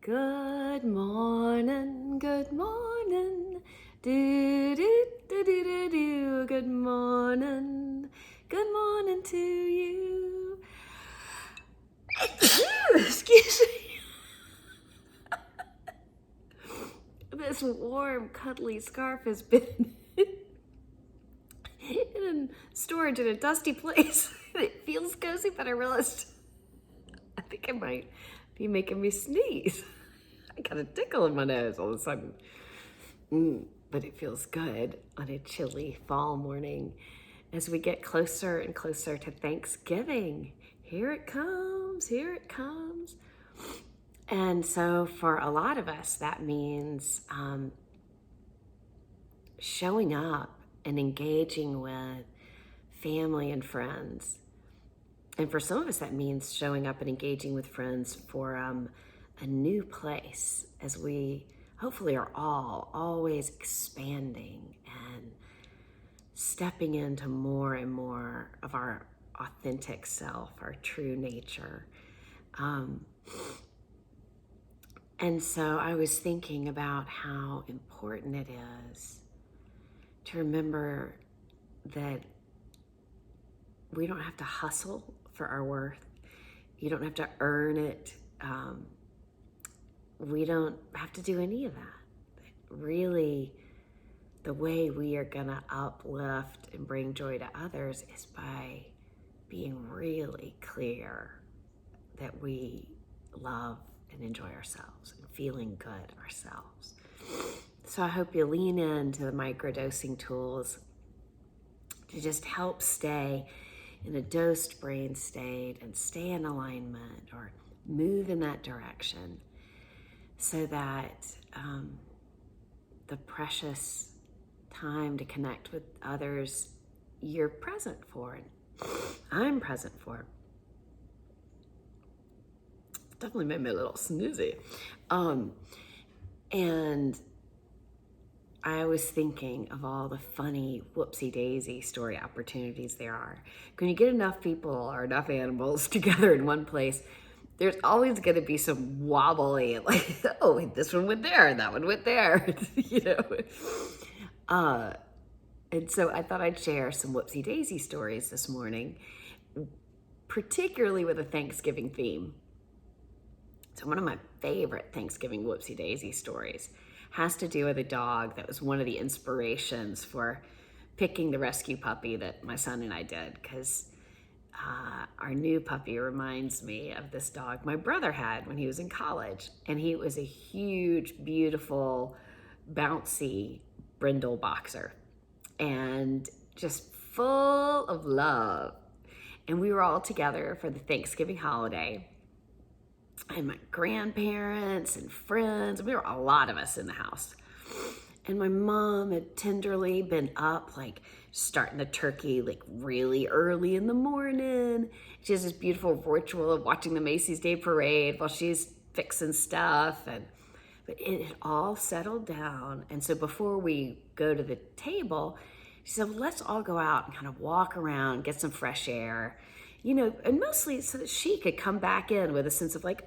Good morning, good morning, do do do do do do. Good morning to you. Excuse me. This warm, cuddly scarf has been in storage in a dusty place. It feels cozy, but I realized I think it might be making me sneeze. I got a tickle in my nose all of a sudden. But it feels good on a chilly fall morning as we get closer and closer to Thanksgiving. Here it comes, here it comes. And so for a lot of us, that means showing up and engaging with family and friends. And for some of us, that means showing up and engaging with friends for a new place as we hopefully are all always expanding and stepping into more and more of our authentic self, our true nature. And so I was thinking about how important it is to remember that we don't have to hustle for our worth. You don't have to earn it. We don't have to do any of that. Really, the way we are gonna uplift and bring joy to others is by being really clear that we love and enjoy ourselves and feeling good ourselves. So I hope you lean into the microdosing tools to just help stay in a dosed brain state and stay in alignment or move in that direction so that the precious time to connect with others you're present for and I'm present for. Definitely made me a little snoozy. And I was thinking of all the funny Whoopsie Daisy story opportunities there are. When you get enough people or enough animals together in one place, there's always going to be some wobbly, like, oh, this one went there, and that one went there, you know. And so I thought I'd share some Whoopsie Daisy stories this morning, particularly with a Thanksgiving theme. So one of my favorite Thanksgiving Whoopsie Daisy stories has to do with a dog that was one of the inspirations for picking the rescue puppy that my son and I did, because our new puppy reminds me of this dog my brother had when he was in college. And he was a huge, beautiful, bouncy brindle boxer and just full of love. And we were all together for the Thanksgiving holiday. And my grandparents and friends, we were a lot of us in the house. And my mom had tenderly been up, like starting the turkey like really early in the morning. She has this beautiful ritual of watching the Macy's Day Parade while she's fixing stuff. But it had all settled down. And so before we go to the table, she said, well, let's all go out and kind of walk around, get some fresh air. You know, and mostly so that she could come back in with a sense of like,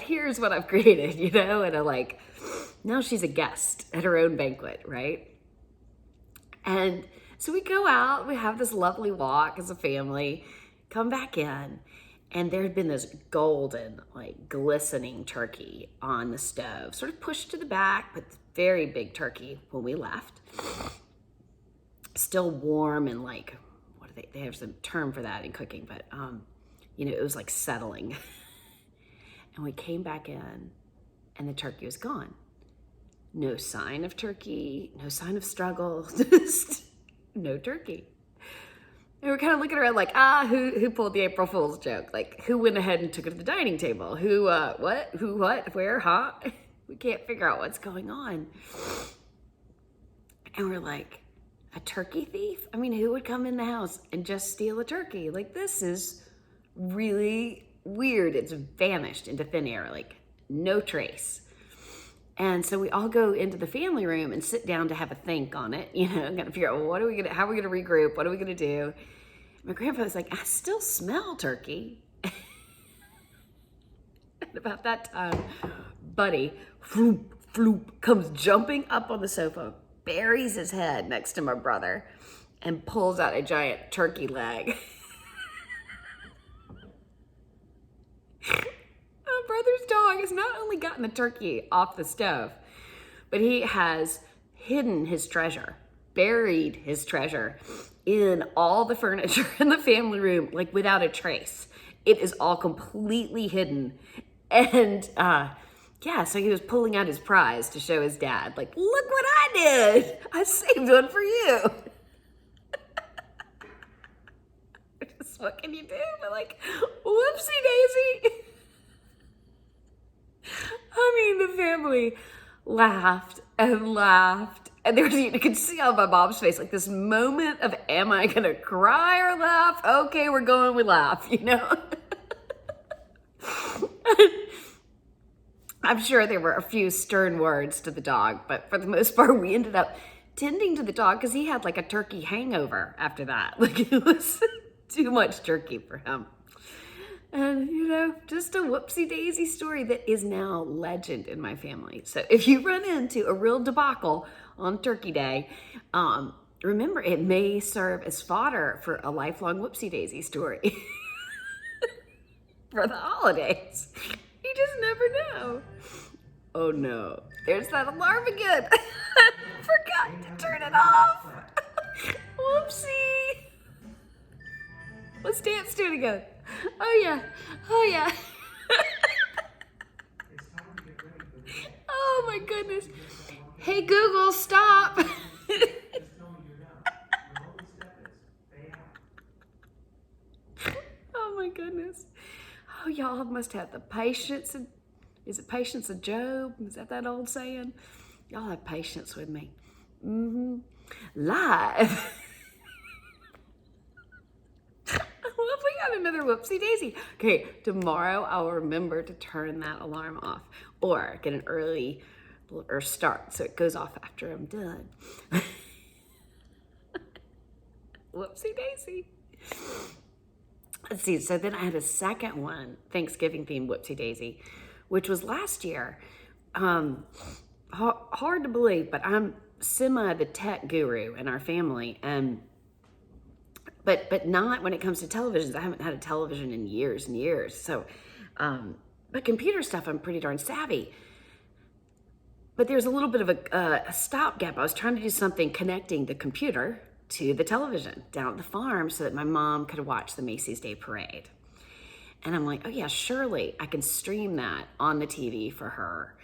here's what I've created, you know, and now she's a guest at her own banquet, right? And so we go out, we have this lovely walk as a family, come back in, and there had been this golden, like glistening turkey on the stove, sort of pushed to the back, but very big turkey when we left. Still warm and like, they have some term for that in cooking, but you know, it was like settling. And we came back in and the turkey was gone. No sign of turkey, no sign of struggle, just no turkey. And we're kind of looking around like, who pulled the April Fool's joke? Like, who went ahead and took it to the dining table? Who, what, where, huh? We can't figure out what's going on. And we're like, a turkey thief? I mean, who would come in the house and just steal a turkey? Like, this is really weird. It's vanished into thin air, like no trace. And so we all go into the family room and sit down to have a think on it, you know, gotta figure out, well, how are we gonna regroup? What are we gonna do? My grandfather's like, I still smell turkey. About that time, Buddy, floop, floop, comes jumping up on the sofa, buries his head next to my brother, and pulls out a giant turkey leg. My brother's dog has not only gotten the turkey off the stove, but he has hidden his treasure, buried his treasure in all the furniture in the family room, like without a trace. It is all completely hidden. And yeah, so he was pulling out his prize to show his dad, like, look what I did. I saved one for you. Just, what can you do? But like, whoopsie daisy. I mean, the family laughed and laughed. And there was, you could see on my mom's face, like this moment of, am I gonna cry or laugh? Okay, we're going with laugh, you know? I'm sure there were a few stern words to the dog, but for the most part, we ended up tending to the dog because he had like a turkey hangover after that. Like it was too much turkey for him. And, you know, just a whoopsie daisy story that is now legend in my family. So if you run into a real debacle on Turkey Day, remember it may serve as fodder for a lifelong whoopsie daisy story for the holidays. You just never know. Oh no, there's that alarm again. Forgot to turn it off. Whoopsie. Let's dance to it again. Oh yeah, oh yeah. Oh my goodness. Hey Google, stop. Oh my goodness. Oh, y'all must have the patience. Is it patience of Job? Is that old saying? Y'all have patience with me. Live. Well, we got another whoopsie daisy. Okay, tomorrow I'll remember to turn that alarm off or get an early or start so it goes off after I'm done. Whoopsie daisy. Let's see, so then I had a second one, Thanksgiving themed whoopsie daisy, which was last year. Hard to believe, but I'm semi the tech guru in our family, and but not when it comes to televisions. I haven't had a television in years and years. So, but computer stuff, I'm pretty darn savvy. But there's a little bit of a stopgap. I was trying to do something connecting the computer to the television down at the farm so that my mom could watch the Macy's Day Parade. And I'm like, oh yeah, surely I can stream that on the TV for her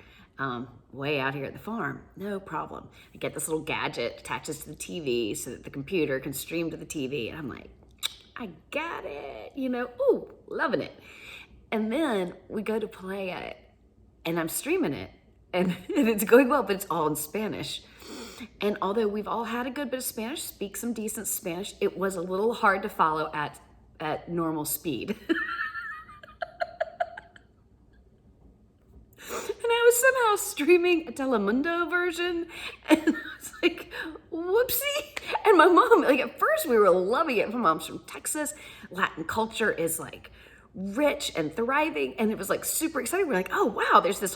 way out here at the farm. No problem. I get this little gadget, attaches to the TV so that the computer can stream to the TV. And I'm like, I got it, you know, ooh, loving it. And then we go to play it and I'm streaming it and it's going well, but it's all in Spanish. And although we've all had a good bit of Spanish, speak some decent Spanish, it was a little hard to follow at normal speed. And I was somehow streaming a Telemundo version, and I was like, whoopsie. And my mom, like at first we were loving it. My mom's from Texas. Latin culture is like rich and thriving, and it was like super exciting. We're like, oh wow, there's this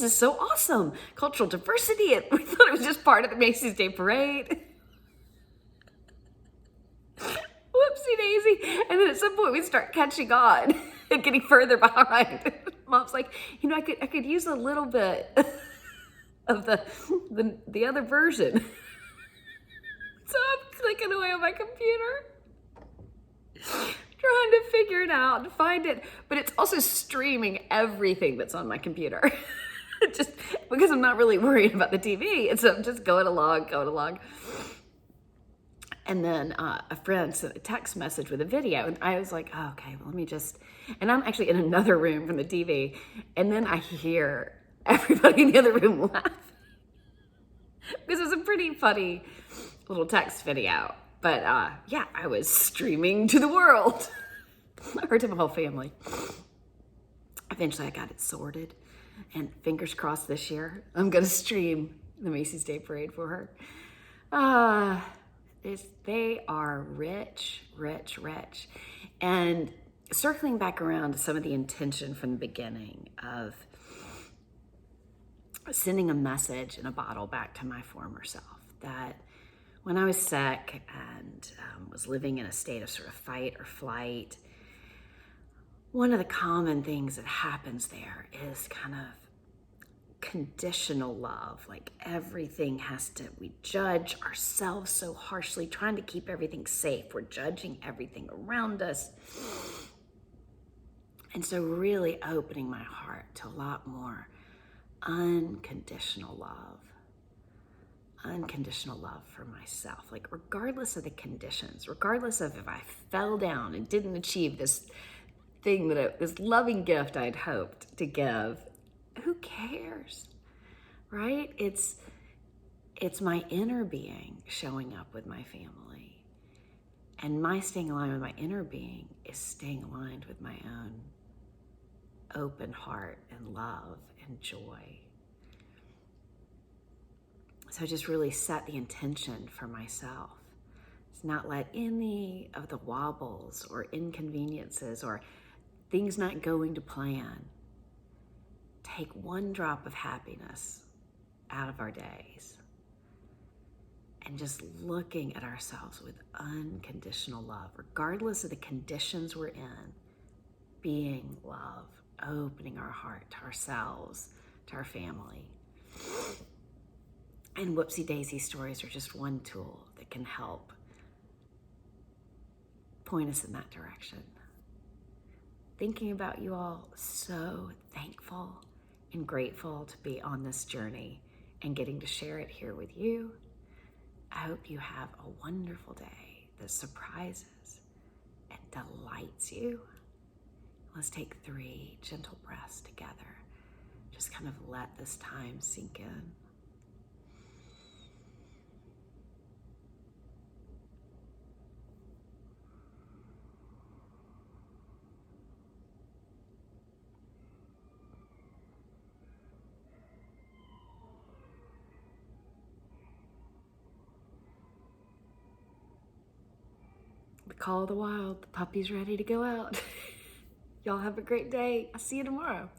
is so awesome, cultural diversity. And we thought it was just part of the Macy's Day Parade. Whoopsie daisy. And then at some point we start catching on and getting further behind. Mom's like, you know, I could use a little bit of the other version. So I'm clicking away on my computer, trying to figure it out and find it, but it's also streaming everything that's on my computer. Just because I'm not really worried about the TV, and so I'm just going along. And then a friend sent a text message with a video, and I was like, oh, okay, well, let me just, and I'm actually in another room from the TV, and then I hear everybody in the other room laugh. Because it was a pretty funny little text video. But yeah, I was streaming to the world. Or to my whole family. Eventually I got it sorted, and fingers crossed this year, I'm gonna stream the Macy's Day Parade for her. They are rich. And circling back around to some of the intention from the beginning of sending a message in a bottle back to my former self, that when I was sick and was living in a state of sort of fight or flight, one of the common things that happens there is kind of conditional love. Like everything we judge ourselves so harshly, trying to keep everything safe. We're judging everything around us. And so really opening my heart to a lot more unconditional love for myself. Like regardless of the conditions, regardless of if I fell down and didn't achieve this thing this loving gift I'd hoped to give, who cares, right? It's my inner being showing up with my family. And my staying aligned with my inner being is staying aligned with my own open heart and love and joy. So just really set the intention for myself. It's not let any of the wobbles or inconveniences or things not going to plan take one drop of happiness out of our days. And just looking at ourselves with unconditional love, regardless of the conditions we're in, being love, opening our heart to ourselves, to our family. And Whoopsie Daisy stories are just one tool that can help point us in that direction. Thinking about you all, so thankful and grateful to be on this journey and getting to share it here with you. I hope you have a wonderful day that surprises and delights you. Let's take 3 gentle breaths together. Just kind of let this time sink in. The call of the wild, the puppy's ready to go out. Y'all have a great day. I'll see you tomorrow.